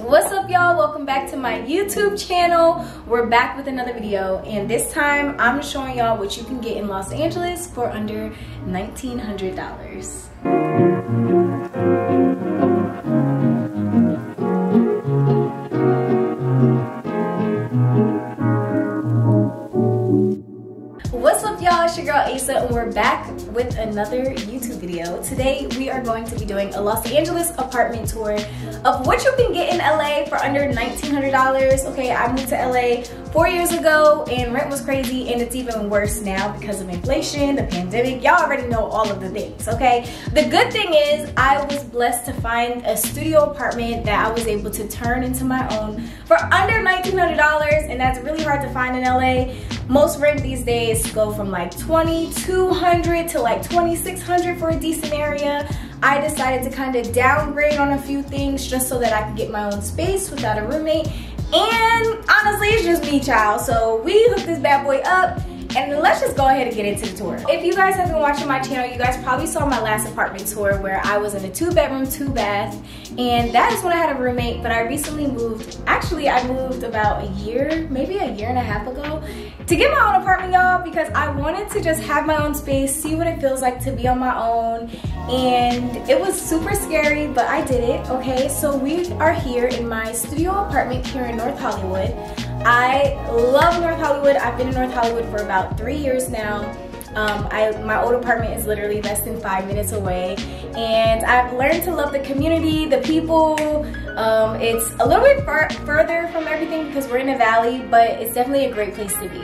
What's up, y'all? Welcome back to my YouTube channel. We're back with another video, and this time I'm showing y'all what you can get in Los Angeles for under $1,900. What's up, y'all? It's your girl Asa, and we're back with another YouTube video. Today we are going to be doing a Los Angeles apartment tour of what you can get in LA for under $1,900. Okay, I moved to LA 4 years ago and rent was crazy, and it's even worse now because of inflation, the pandemic. Y'all already know all of the things, okay? The good thing is I was blessed to find a studio apartment that I was able to turn into my own for under $1,900, and that's really hard to find in LA. Most rent these days go from like $2,200 to like $2,600 for a decent area. I decided to kind of downgrade on a few things just so that I could get my own space without a roommate. And honestly, it's just me, child. So we hooked this bad boy up, and let's just go ahead and get into the tour. If you guys have been watching my channel, you guys probably saw my last apartment tour where I was in a 2-bedroom, 2-bath, and that is when I had a roommate. But I recently moved. Actually, I moved about a year, maybe a year and a half ago, to get my own apartment, y'all, because I wanted to just have my own space, see what it feels like to be on my own. And it was super scary, but I did it. Okay, so we are here in my studio apartment here in North Hollywood. I love North Hollywood. I've been in North Hollywood for about 3 years now. My old apartment is literally less than 5 minutes away, and I've learned to love the community, the people. It's a little bit further from everything because we're in a valley, but it's definitely a great place to be.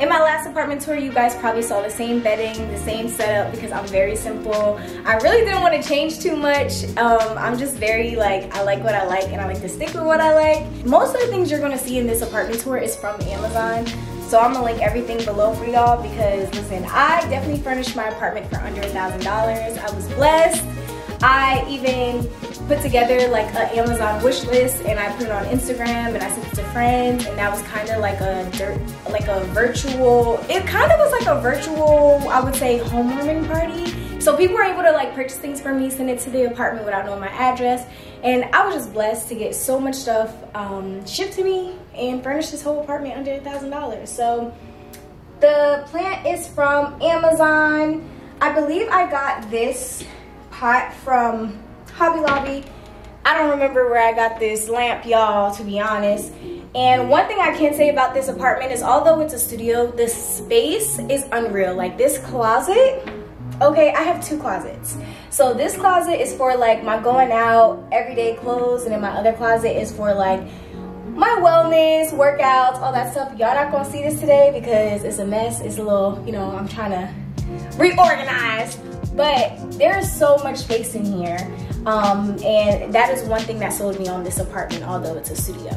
In my last apartment tour, you guys probably saw the same bedding, the same setup, because I'm very simple. I really didn't want to change too much. I'm just very like, I like what I like, and I like to stick with what I like. Most of the things you're gonna see in this apartment tour is from Amazon. So I'm gonna link everything below for y'all because listen, I definitely furnished my apartment for under $1,000. I was blessed. I even put together like an Amazon wish list, and I put it on Instagram, and I sent it to friends, and that was kind of like a virtual, it kind of was like a virtual, I would say, homewarming party. So people were able to like purchase things for me, send it to the apartment without knowing my address, and I was just blessed to get so much stuff shipped to me and furnish this whole apartment under $1,000. So the plant is from Amazon. I believe I got this pot from Hobby Lobby. I don't remember where I got this lamp, y'all, to be honest. And one thing I can say about this apartment is, although it's a studio, the space is unreal. Like this closet, okay, I have 2 closets. So this closet is for like my going out everyday clothes, and then my other closet is for like my wellness, workouts, all that stuff. Y'all not gonna see this today because it's a mess. It's a little, you know, I'm trying to reorganize. But there's so much space in here, and that is one thing that sold me on this apartment, although it's a studio.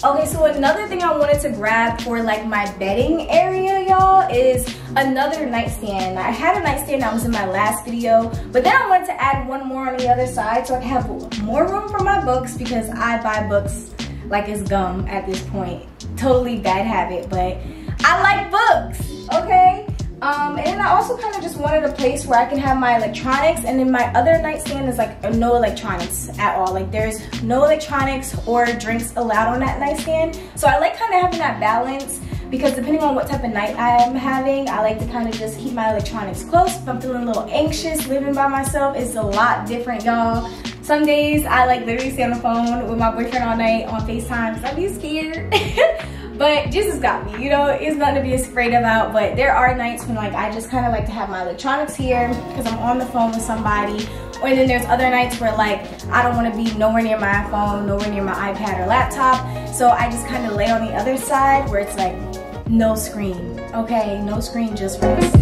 Okay, so another thing I wanted to grab for like my bedding area, y'all, is another nightstand. I had a nightstand that was in my last video, but then I wanted to add one more on the other side so I can have more room for my books, because I buy books like it's gum at this point. Totally bad habit, but I like books, okay? And then I also kind of just wanted a place where I can have my electronics, and then my other nightstand is like no electronics at all. Like there's no electronics or drinks allowed on that nightstand. So I like kind of having that balance, because depending on what type of night I'm having, I like to kind of just keep my electronics close. If I'm feeling a little anxious living by myself, it's a lot different, y'all. Some days I like literally stay on the phone with my boyfriend all night on FaceTime because I be scared. But Jesus got me, you know, it's nothing to be afraid about. But there are nights when like I just kind of like to have my electronics here because I'm on the phone with somebody. Or then there's other nights where like I don't want to be nowhere near my phone, nowhere near my iPad or laptop. So I just kind of lay on the other side where it's like no screen, okay? No screen, just rest.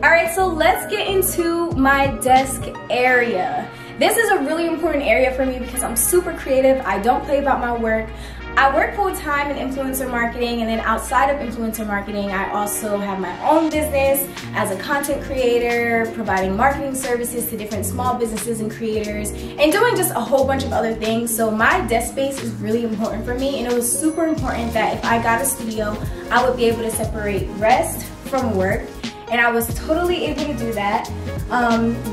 All right, so let's get into my desk area. This is a really important area for me because I'm super creative. I don't play about my work. I work full-time in influencer marketing, and then outside of influencer marketing, I also have my own business as a content creator, providing marketing services to different small businesses and creators, and doing just a whole bunch of other things. So my desk space is really important for me, and it was super important that if I got a studio, I would be able to separate rest from work, and I was totally able to do that.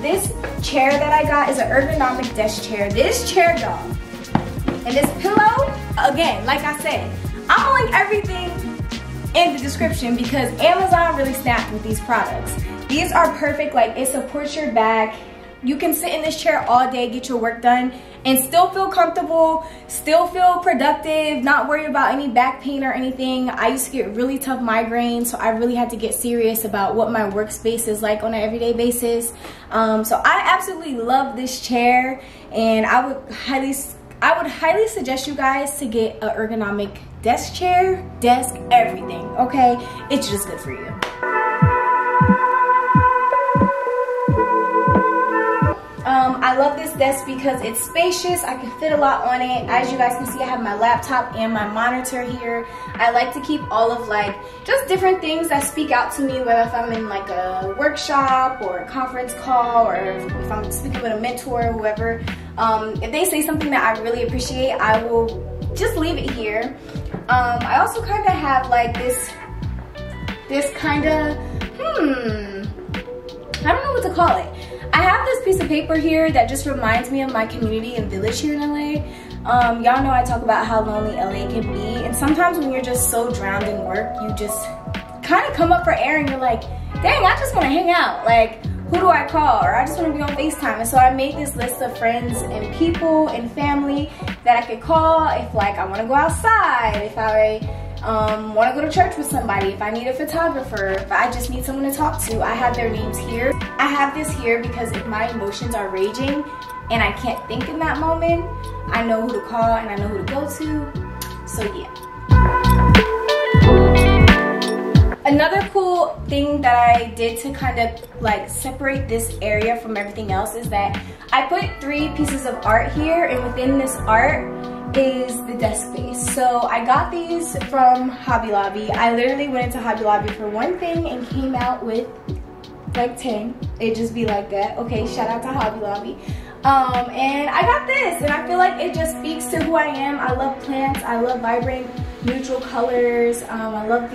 This chair that I got is an ergonomic desk chair. This chair, y'all, and this pillow, again, like I said, I'm gonna link everything in the description because Amazon really snapped with these products. These are perfect, like it supports your back. You can sit in this chair all day, get your work done, and still feel comfortable, still feel productive, not worry about any back pain or anything. I used to get really tough migraines, so I really had to get serious about what my workspace is like on an everyday basis. So I absolutely love this chair, and I would highly suggest you guys to get an ergonomic desk chair, desk, everything, okay? It's just good for you. I love this desk because it's spacious. I can fit a lot on it. As you guys can see, I have my laptop and my monitor here. I like to keep all of like just different things that speak out to me, whether if I'm in like a workshop or a conference call, or if I'm speaking with a mentor or whoever. If they say something that I really appreciate, I will just leave it here. I also kind of have like this kind of, I don't know what to call it. I have this piece of paper here that just reminds me of my community and village here in LA. Y'all know I talk about how lonely LA can be, and sometimes when you're just so drowned in work, you just kind of come up for air and you're like, dang, I just want to hang out. Like, who do I call? Or I just want to be on FaceTime. And so I made this list of friends and people and family that I could call if like I want to go outside, if I want to go to church with somebody, if I need a photographer, if I just need someone to talk to. I have their names here. I have this here because if my emotions are raging and I can't think in that moment, I know who to call and I know who to go to. So yeah. Another cool thing that I did to kind of like separate this area from everything else is that I put 3 pieces of art here, and within this art is the desk base. So I got these from Hobby Lobby. I literally went into Hobby Lobby for one thing and came out with like 10. It just be like that. Okay, shout out to Hobby Lobby. And I got this, and I feel like it just speaks to who I am. I love plants. I love vibrant, neutral colors. I love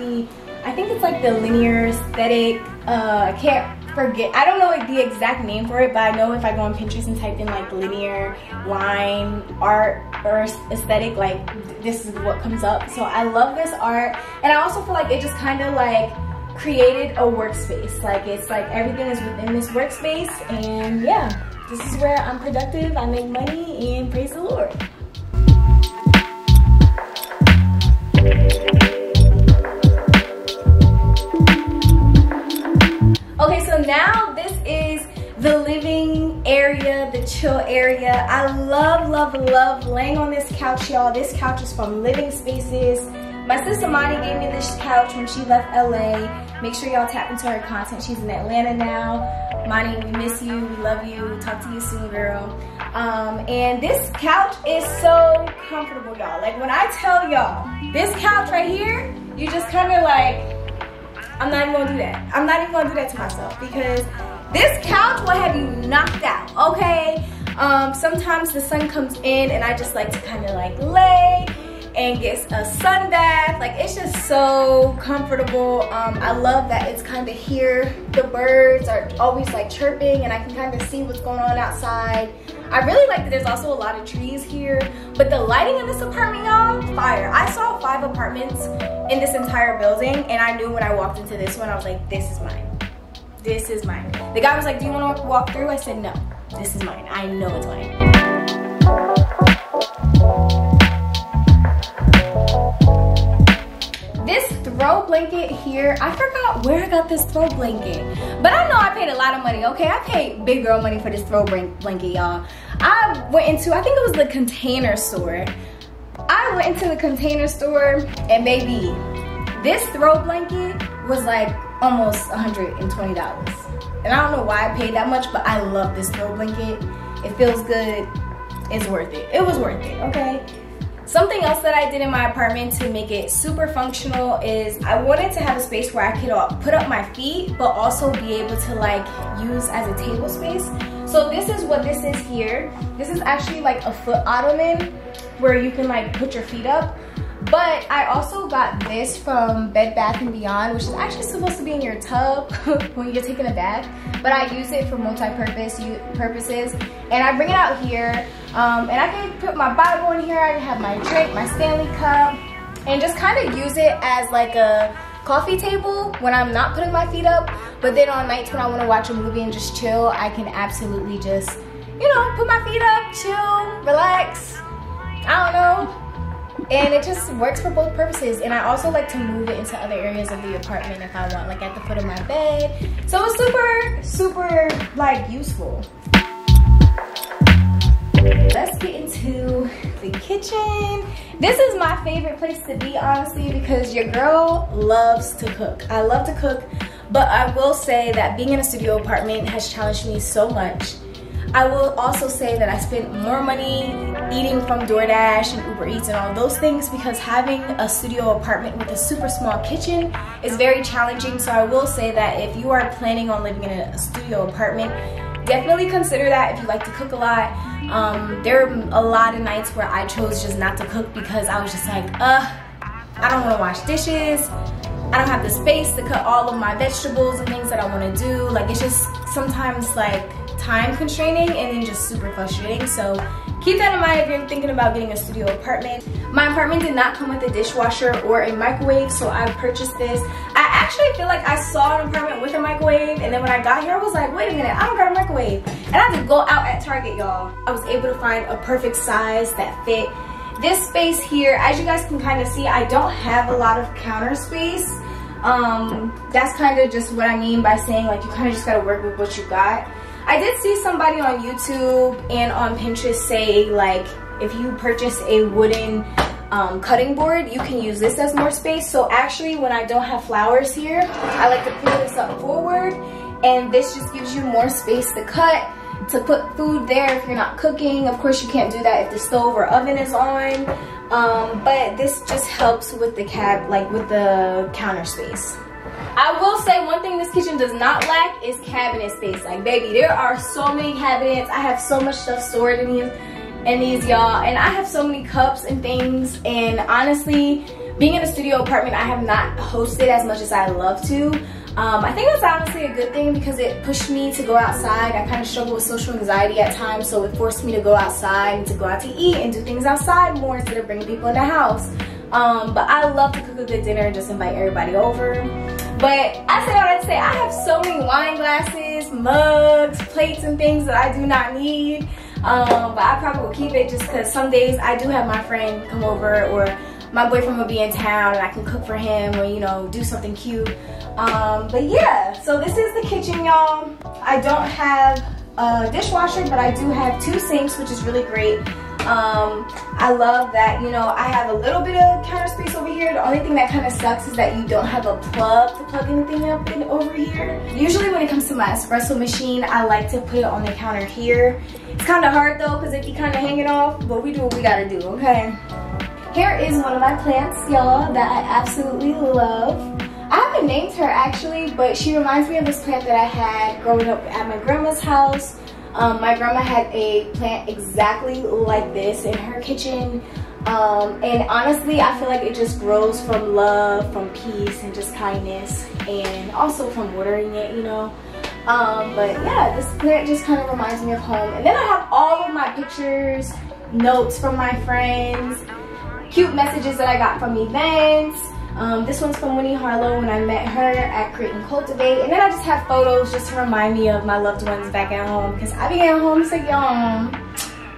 I think it's like the linear aesthetic. I can't forget, I don't know like the exact name for it, but I know if I go on Pinterest and type in like linear line art or aesthetic, like this is what comes up. So I love this art, and I also feel like it just kind of like created a workspace. Like it's like everything is within this workspace, and yeah, this is where I'm productive, I make money, and praise the Lord. Okay, so now this is the living area, the chill area. I love, love, love laying on this couch, y'all. This couch is from Living Spaces. My sister Monty gave me this couch when she left LA. Make sure y'all tap into her content. She's in Atlanta now. Monty, we miss you, we love you. We'll talk to you soon, girl. And this couch is so comfortable, y'all. Like when I tell y'all, this couch right here, you just kind of like, I'm not even gonna do that. I'm not even gonna do that to myself because this couch will have you knocked out, okay? Sometimes the sun comes in and I just like to kind of like lay and get a sun bath. Like it's just so comfortable. I love that it's kind of here. The birds are always like chirping and I can kind of see what's going on outside. I really like that there's also a lot of trees here, but the lighting in this apartment, y'all, fire. I saw 5 apartments in this entire building, and I knew when I walked into this one, I was like, this is mine. This is mine. The guy was like, do you want to walk through? I said, no, this is mine. I know it's mine. This throw blanket here, I forgot where I got this throw blanket, but I know I paid a lot of money, okay? I paid big girl money for this throw blanket, y'all. I went into, I think it was the Container Store. I went into the Container Store and baby, this throw blanket was like almost $120. And I don't know why I paid that much, but I love this throw blanket. It feels good, it's worth it. It was worth it, okay? Something else that I did in my apartment to make it super functional is I wanted to have a space where I could put up my feet, but also be able to like use as a table space. So this is what this is here. This is actually like a foot ottoman where you can like put your feet up. But I also got this from Bed Bath & Beyond, which is actually supposed to be in your tub when you're taking a bath. But I use it for purposes. And I bring it out here. And I can put my Bible in here. I can have my drink, my Stanley cup. And just kind of use it as like a coffee table when I'm not putting my feet up. But then on nights when I want to watch a movie and just chill, I can absolutely just, you know, put my feet up, chill, relax. I don't know. And it just works for both purposes. And I also like to move it into other areas of the apartment if I want, like at the foot of my bed. So it's super, super like useful. Let's get into the kitchen. This is my favorite place to be, honestly, because your girl loves to cook. I love to cook, but I will say that being in a studio apartment has challenged me so much. I will also say that I spent more money eating from DoorDash and Uber Eats and all those things because having a studio apartment with a super small kitchen is very challenging. So I will say that if you are planning on living in a studio apartment, definitely consider that if you like to cook a lot. There are a lot of nights where I chose just not to cook because I was just like, I don't want to wash dishes. I don't have the space to cut all of my vegetables and things that I want to do. Like, it's just sometimes like time constraining and then just super frustrating. So keep that in mind if you're thinking about getting a studio apartment. My apartment did not come with a dishwasher or a microwave, so I purchased this. I actually feel like I saw an apartment with a microwave, and then when I got here I was like, wait a minute, I don't got a microwave. And I had to go out at Target, y'all. I was able to find a perfect size that fit this space here. As you guys can kind of see, I don't have a lot of counter space. That's kind of just what I mean by saying like you kind of just got to work with what you got. I did see somebody on YouTube and on Pinterest say like if you purchase a wooden cutting board, you can use this as more space. So actually when I don't have flowers here, I like to pull this up forward, and this just gives you more space to cut, to put food there if you're not cooking. Of course you can't do that if the stove or oven is on, but this just helps with the with the counter space. I will say one thing this kitchen does not lack is cabinet space. Like, baby, there are so many cabinets. I have so much stuff stored in these, y'all. And I have so many cups and things. And honestly, being in a studio apartment, I have not hosted as much as I love to. I think that's honestly a good thing because it pushed me to go outside. I kind of struggle with social anxiety at times, so it forced me to go outside and to go out to eat and do things outside more instead of bringing people in the house. But I love to cook a good dinner and just invite everybody over. But I say all that to say I have so many wine glasses, mugs, plates, and things that I do not need. But I probably will keep it just because some days I do have my friend come over, or my boyfriend will be in town and I can cook for him, or, you know, do something cute. But yeah, so this is the kitchen, y'all. I don't have a dishwasher, but I do have 2 sinks, which is really great. I love that, you know, I have a little bit of counter space over here. The only thing that kind of sucks is that you don't have a plug to plug anything up in over here. Usually when it comes to my espresso machine, I like to put it on the counter here. It's kind of hard though because it can kind of hang it off, but we do what we gotta do, okay? Here is one of my plants, y'all, that I absolutely love. I haven't named her actually, but she reminds me of this plant that I had growing up at my grandma's house. My grandma had a plant exactly like this in her kitchen, and honestly I feel like it just grows from love, from peace, and just kindness, and also from watering it, you know. But yeah, this plant just kind of reminds me of home. And then I have all of my pictures, notes from my friends, cute messages that I got from events. This one's from Winnie Harlow when I met her at Create and Cultivate. And then I just have photos just to remind me of my loved ones back at home, because I be at home sick, y'all.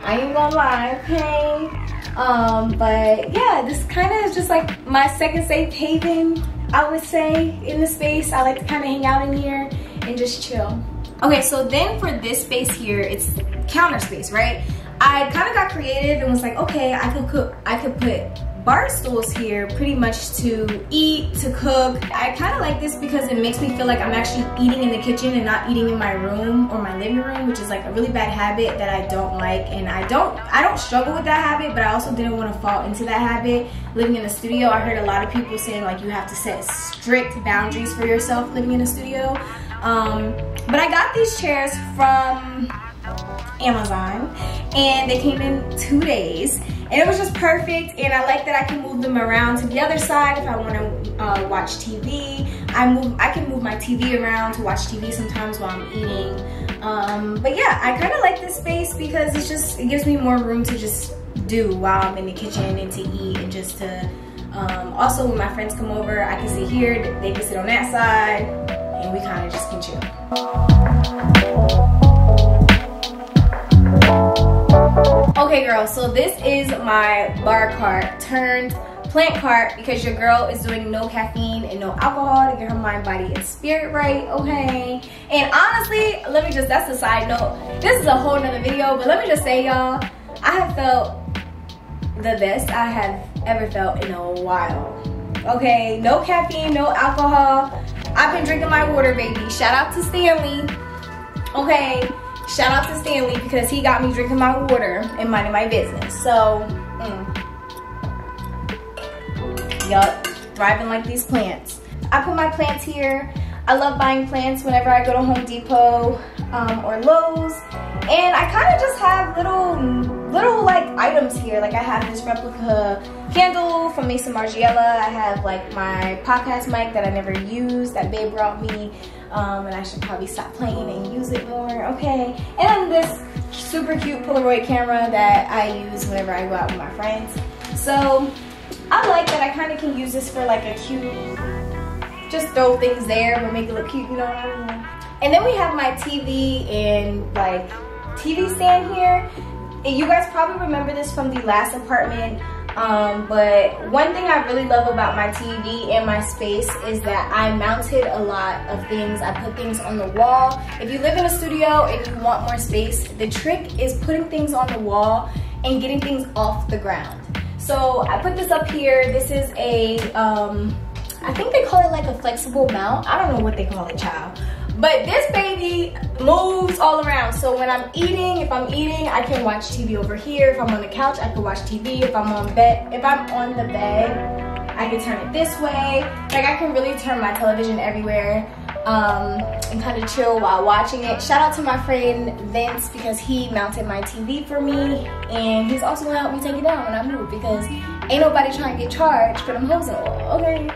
I ain't gonna lie, okay? But yeah, this kind of is just like my second safe haven, I would say, in the space. I like to kind of hang out in here and just chill. Okay, so then for this space here, it's counter space, right? I kind of got creative and was like, okay, I could put bar stools here pretty much to eat, to cook. I kind of like this because it makes me feel like I'm actually eating in the kitchen and not eating in my room or my living room, which is like a really bad habit that I don't like. And I don't struggle with that habit, but I also didn't want to fall into that habit living in a studio. I heard a lot of people saying like you have to set strict boundaries for yourself living in a studio. But I got these chairs from Amazon and they came in 2 days and it was just perfect, and I like that I can move them around to the other side if I want to watch TV. I can move my TV around to watch TV sometimes while I'm eating. But yeah, I kind of like this space because it gives me more room to just do while I'm in the kitchen and to eat, and just to also when my friends come over, I can sit here, they can sit on that side, and we kind of just can chill. Okay girls, so this is my bar cart turned plant cart because your girl is doing no caffeine and no alcohol to get her mind, body, and spirit right, okay? And honestly, that's a side note. This is a whole nother video, but let me just say, y'all, I have felt the best I have ever felt in a while, okay? No caffeine, no alcohol. I've been drinking my water, baby. Shout out to Stanley, okay? Shout out to Stanley because he got me drinking my water and minding my business. So, yup, thriving like these plants. I put my plants here. I love buying plants whenever I go to Home Depot or Lowe's. And I kind of just have little like items here. Like I have this replica candle from Mason Margiela. I have like my podcast mic that I never used that babe brought me. And I should probably stop playing and use it more, okay? And then this super cute Polaroid camera that I use whenever I go out with my friends. So I like that I kind of can use this for like a cute, just throw things there but make it look cute, you know what I mean? And then we have my TV and like TV stand here. And you guys probably remember this from the last apartment. But one thing I really love about my TV and my space is that I mounted a lot of things. I put things on the wall. If you live in a studio and you want more space, the trick is putting things on the wall and getting things off the ground. So I put this up here. This is a, I think they call it like a flexible mount. I don't know what they call it, child. But this baby moves all around. So when I'm eating, if I'm eating, I can watch TV over here. If I'm on the couch, I can watch TV. If I'm on the bed, I can turn it this way. Like I can really turn my television everywhere and kind of chill while watching it. Shout out to my friend Vince because he mounted my TV for me, and he's also gonna help me take it down when I move because ain't nobody trying to get charged for them hoes in the wall, okay?